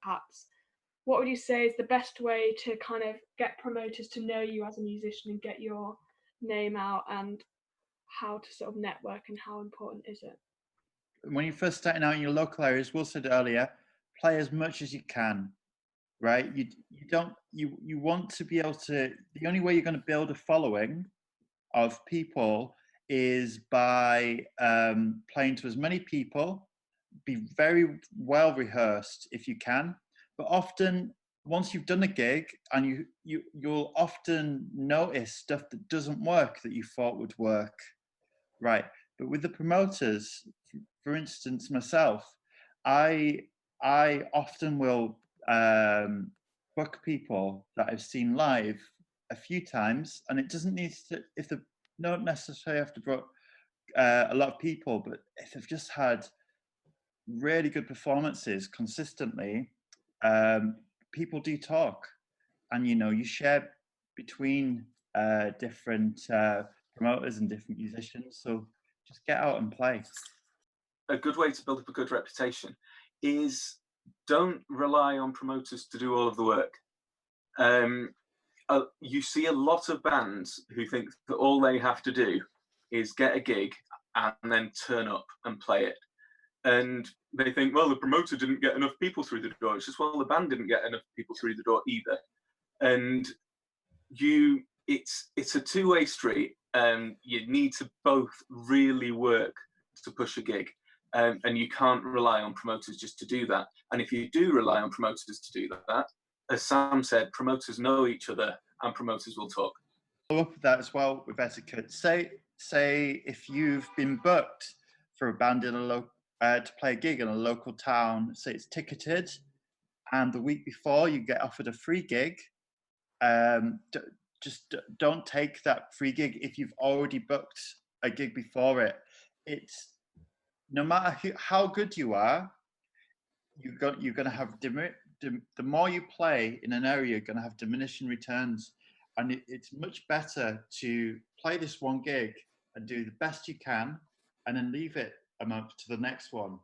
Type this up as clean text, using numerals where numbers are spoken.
perhaps, what would you say is the best way to kind of get promoters to know you as a musician and get your name out, and how to sort of network, and how important is it? When you're first starting out in your local areas, Will said earlier, play as much as you can, right? You want to be able to, the only way you're going to build a following of people is by playing to as many people, be very well rehearsed if you can, but often once you've done a gig, and you'll often notice stuff that doesn't work that you thought would work, right? But with the promoters, for instance, myself, I often will book people that I've seen live a few times, and it doesn't need to, if they don't necessarily have to book a lot of people, but if they've just had really good performances consistently, people do talk, and you share between different promoters and different musicians. So just get out and play. A good way to build up a good reputation is don't rely on promoters to do all of the work. You see a lot of bands who think that all they have to do is get a gig and then turn up and play it. And they think, well, the promoter didn't get enough people through the door. It's just, well, the band didn't get enough people through the door either. And it's a two-way street. You need to both really work to push a gig. And you can't rely on promoters just to do that. And if you do rely on promoters to do that, as Sam said, promoters know each other and promoters will talk. Follow up with that as well with etiquette. Say if you've been booked for a band in to play a gig in a local town, say it's ticketed, and the week before you get offered a free gig, just don't take that free gig if you've already booked a gig before it. It's no matter how good you are, you're going to have the more you play in an area, you're going to have diminishing returns, and it's much better to play this one gig and do the best you can, and then leave it a month to the next one.